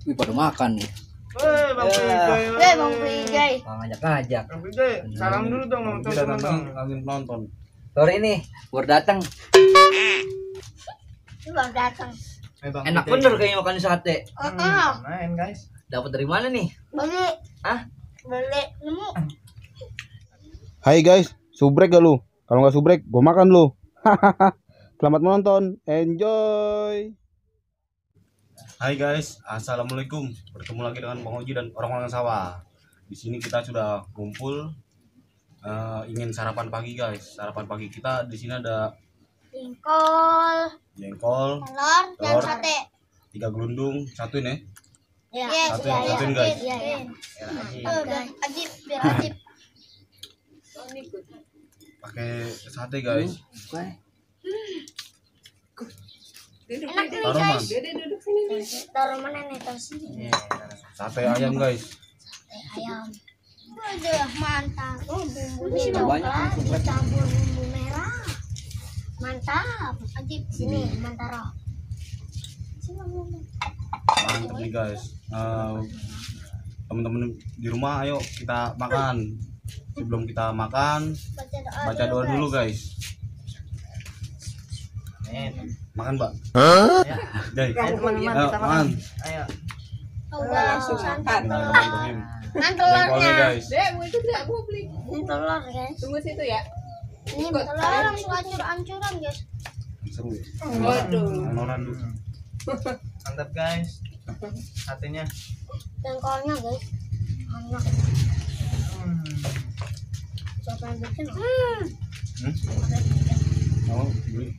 Wih, pada makan nih. Bang Pijay. Bang Pijay. Ngajak-ngajak. Bang Pijay, salam dulu dong nonton teman-teman. Kalian nonton. Sore ini baru datang. Lu baru datang. Bang Enak Pijay. bener kayaknya makan sate. Main guys. Dapat dari mana nih? Beli. Hah? Beli. Nemu. Hai guys, subrek gak lu? Kalau nggak subrek, gue makan lu. Selamat menonton, enjoy. Hai guys, assalamualaikum. Bertemu lagi dengan Bang Oji dan orang-orang sawah. Di sini kita sudah kumpul, ingin sarapan pagi guys. Sarapan pagi kita di sini ada Jengkol, jengkol, telur, dan telur. sate. 3 gelundung, satu ini. Iya. Satuin guys. Iya. Ajib, biar ajib. Pakai sate guys. Enak nih Taruh man, guys. Taruh mana nih? Taruh sini. sate ayam guys. Ayam. Udah mantap. Oh, bumbunya banyak coklat nih, dicampur bumbu merah. Mantap. Ajib sini, mantap. Mantap nih guys. Teman-teman di rumah, ayo kita makan. Sebelum kita makan, baca doa dulu guys. Makan mbak. Guys, Teman-teman ayo kita makan. makan. Ayo. Udah langsung santap. Bismillahirrahmanirrahim. Nah, Jengkolnya telurnya. guys. Itu tidak publik. Ini telur guys. Tunggu situ ya. Ini telur langsung hancur-hancuran guys. Seru ya. Waduh. Anoran dulu. Mantap guys. Satenya. Jengkolnya guys. Enak. Coba bikin. Mau beli.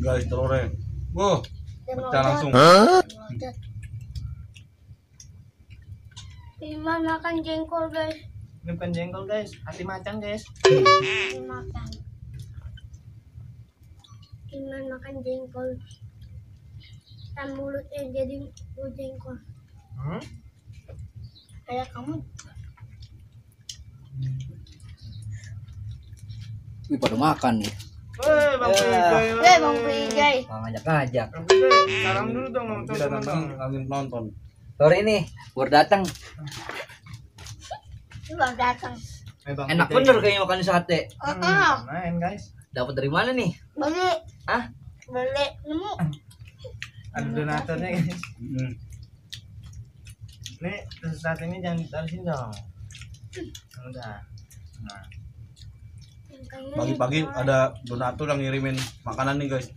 Guys, telurnya. Wow, pecah langsung. Iman makan jengkol guys. Ini bukan jengkol guys, hati macan guys. Makan. Iman makan jengkol. Dan mulutnya jadi jengkol. Kayak kamu. Wih, pada makan nih. Bang Pijay. Bang Pijay. Ngajak-ngajak. Bang Pijay, salam dulu dong nonton teman-teman. Kalian nonton. Sore ini baru datang. Lu baru datang. Bang Enak Pijay. bener kayaknya makan sate. Main guys. Dapat dari mana nih? Beli. Hah? Beli. Nemu. Ada donaturnya guys. Nih, satenya jangan ditaruh sini dong. Udah. Nah, Pagi-pagi ada donatur yang ngirimin makanan nih guys.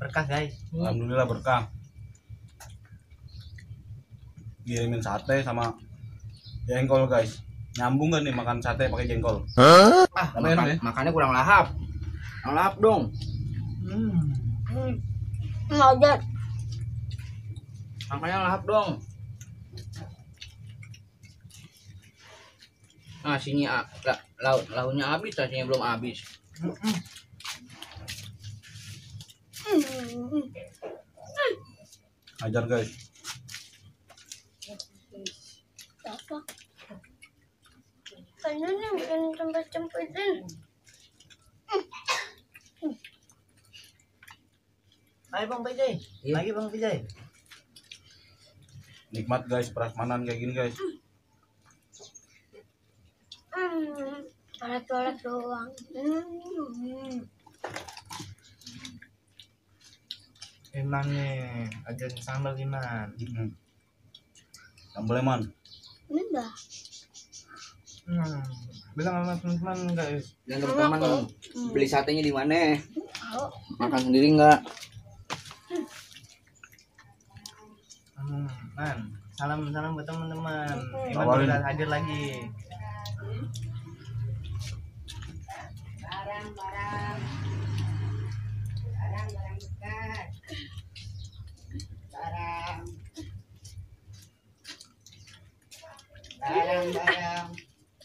berkah guys. Alhamdulillah berkah. Ngirimin sate sama jengkol guys. Nyambung gak nih makan sate pakai jengkol? Tapi enak ya? Makannya kurang lahap. Kurang lahap dong. Ngajar. Makannya lahap dong. Nasinya lauknya habis, nasinya belum habis. Ajar guys. Apa? Kayaknya nih bikin cempet-cempetin. Ayo Bang Pijay. Lagi Bang Pijay. Nikmat guys, prasmanan kayak gini guys. Colek-colek doang. Iman nih, ajarin sambal Iman. Sambal lemon. Ini dah. Bilang sama teman-teman guys. Dan teman-teman beli satenya di mana? Tahu. Makan sendiri enggak? Man, salam buat teman-teman. Iman Awalin. udah hadir lagi. Barang bekas.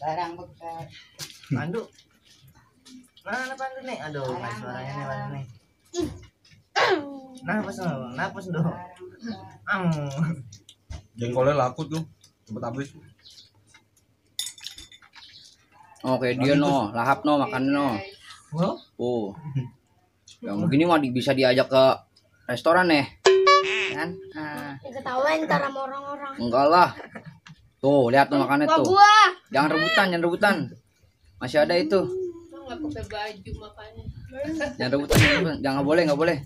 Barang bekas. Pandu. Mana Pandu nih? Aduh, nggak suaranya nih Pandu nih. Napas dong. Jengkolnya laku tuh, cepet habis. Oke, dia no, lahap no, makan no. Wow. Oh. Yang begini mah bisa diajak ke restoran nih. kan? Nah, Diketawain ntar sama orang-orang. enggak lah. Tuh, lihat tuh makannya Gua tuh. gua. Jangan rebutan, jangan rebutan. Masih ada itu. Lo nggak pakai baju makanya. Jangan rebutan, jangan boleh, nggak boleh.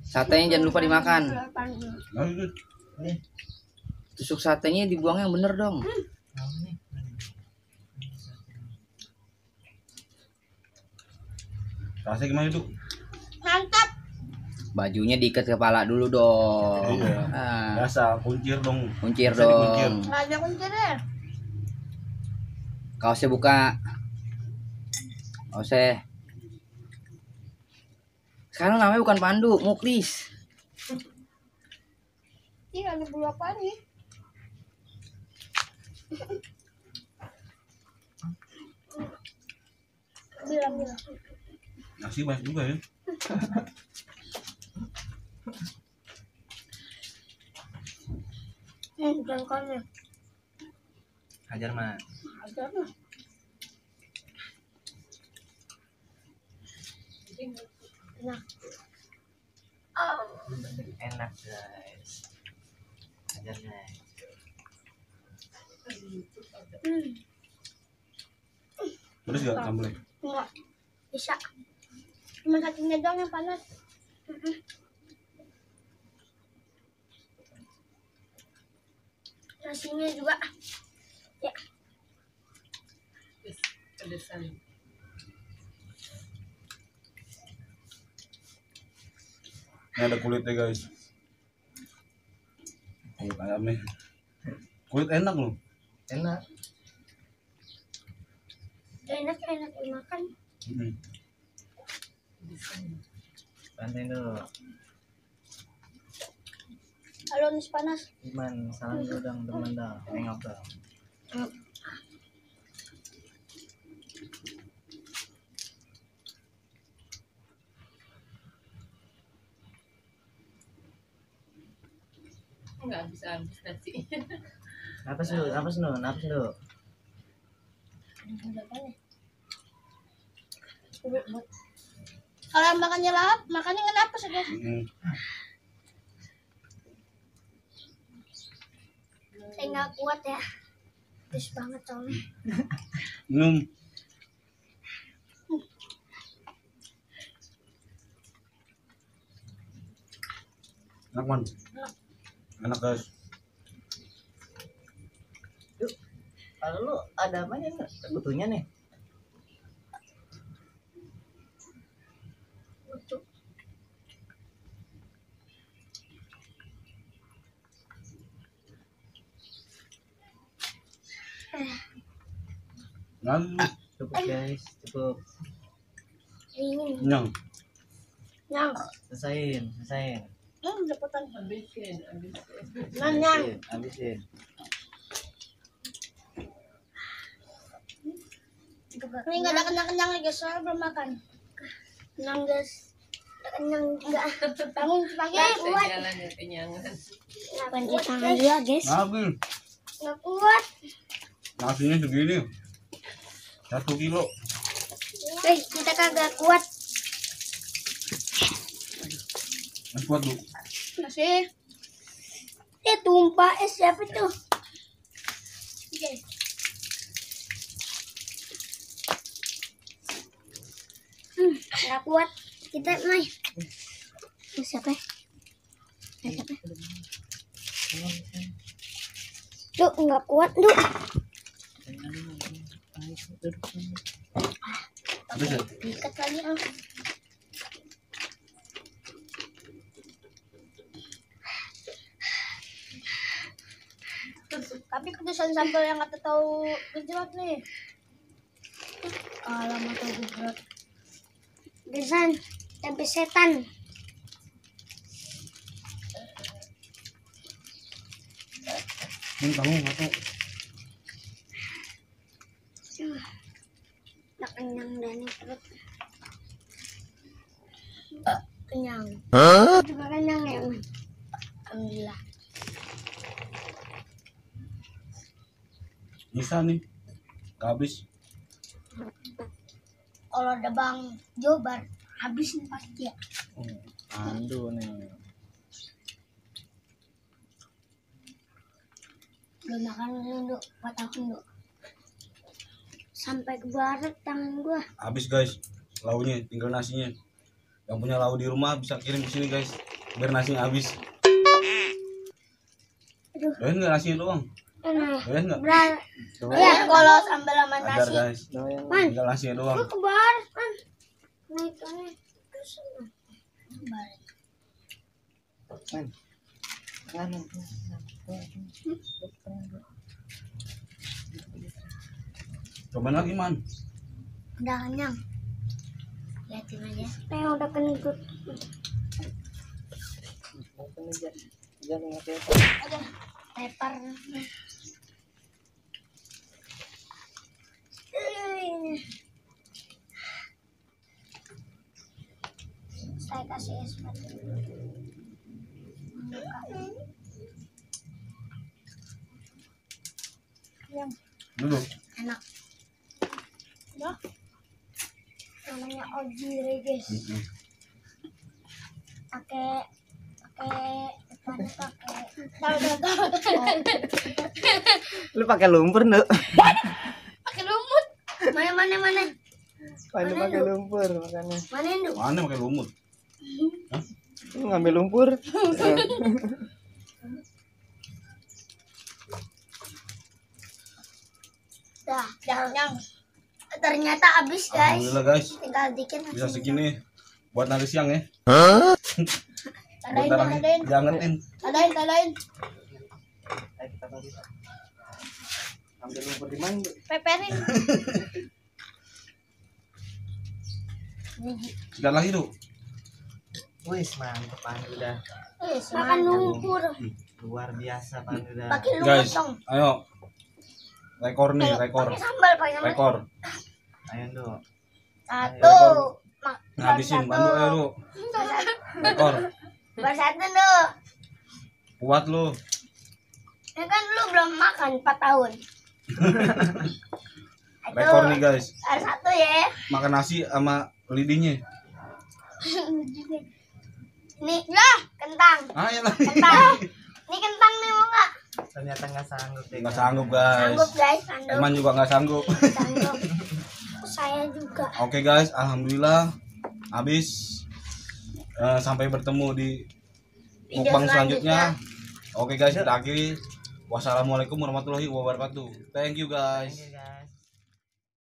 Satenya jangan lupa dimakan. Tusuk satenya dibuangnya yang bener dong. Rasanya gimana itu? Mantap. Bajunya diikat kepala dulu dong. Iya. Nah, Biasa kuncir dong. kuncir Bisa dikuncir. dong. Nggak ada kunci deh. Kaosnya buka. Kaosnya. Sekarang namanya bukan Pandu, Muklis. Iya, ada bulu apa nih? Bilang. Nasi banyak juga ya. Jengkolnya. Hajar mah. Ada mah. Nah. Enak guys. Hajar guys. Terus gak sambelnya? Enggak. Bisa. Cuma satunya doang yang panas. Nasinya juga. Ya. Pedesan. Ini ada kulitnya guys. Kulit ayamnya. Kulit enak loh. Enak. Enak dimakan. Bantuin dulu. Kalau nasi panas. Iman, salam dulu dong teman dong. Nengok dong. Nggak bisa habis nasi. Napas dulu, napas dulu, napas dulu. Kalau makannya lahap, makannya nggak napas ya guys. Saya nggak kuat ya. Pedes banget soalnya. Minum. Enak man. Enak guys. Kalau lu ada apanya nih? Butuhnya nih. Lucu. Lalu Cukup guys, cukup. Dingin. kenyang. Nyang. Selesaiin, selesaiin. Dapetan. Habisin. Nyang. Habisin. Ini nggak ada kenyang-kenyang guys, soalnya belum makan. Kenyang guys. Nggak kenyang juga. Bangun pagi kuat. Jalan ya kenyangan. Bantu tangan juga guys. Nabil. Nggak kuat. Nasinya segini. 1 kilo. Guys, kita kagak kuat. Mas kuat lu. Masih. Tumpah es siapa itu? Oke. Nggak kuat. Kita main. Siapa? Siapa? Duh, nggak kuat, Duh. Habis ya? Ikat lagi, ah. Tapi keputusan sambal yang kata tahu gejrot nih. Alamat tahu gejrot. Gesan, tempe setan. Ini kamu nggak tahu. Nggak kenyang dan ini perut. Kenyang. Juga kenyang ya, Man. Alhamdulillah. Bisa nih. Gak habis. Kalau ada Bang Jobar, habis nih pasti ya. Pandu nih. Belum makan dulu, buat aku dulu. Sampai ke barat tangan gua. Habis guys, launya tinggal nasinya. Yang punya lau di rumah bisa kirim ke sini guys, biar nasinya habis. Aduh. Doyan nggak nasinya doang? Enak. Doyan nggak? Ya kalau sambal sama Agar nasi. guys, Man, tinggal nasinya doang. gua ke barat, man. Naik naik. Terus barat. Cobain lagi man. Udah kenyang. Liatin aja. Udah kenyang. Ada lepar. Saya kasih es batu. Yang Duduk. enak. Ya. Namanya ojire guys. Pakai Lu pakai lumpur, Nduk. pakai lumut. Mana. Pandu pakai lumpur makanya. Mana itu? Mana pakai lumut? Lu ngambil lumpur. Dah, yang ternyata habis guys. Alhamdulillah guys, Tinggal dikit bisa segini buat nanti siang ya. Tadain, Bentar lagi tadain. diangetin. Tadain. Ambil lumpur di mana? Peperin. Sikat lagi tuh. Wih, mantap Pandu dah. Makan lumpur. Luar biasa Pandu dah. Pakai lumut Guys, dong. ayo. Rekor nih, rekor. Pakai sambal, pakai sambal. Rekor. Ayo, Nduk. Satu. Ngabisin Pandu ayo lu. Rekor. Bersatu lu. Kuat lu. Ya kan lu belum makan 4 tahun. Rekor nih guys. Harus satu ya. Makan nasi sama lidihnya. Nih, lah, kentang. Ayo lah. Kentang. Ini kentang nih mau nggak? Ternyata nggak sanggup deh. Nggak sanggup guys. Sanggup guys, sanggup. Eman juga nggak sanggup. Sanggup. Saya juga. Oke guys, alhamdulillah habis. Sampai bertemu di Video mukbang selanjutnya. selanjutnya. Oke guys, kita akhiri. Wassalamualaikum warahmatullahi wabarakatuh. Thank you guys. Thank you, guys.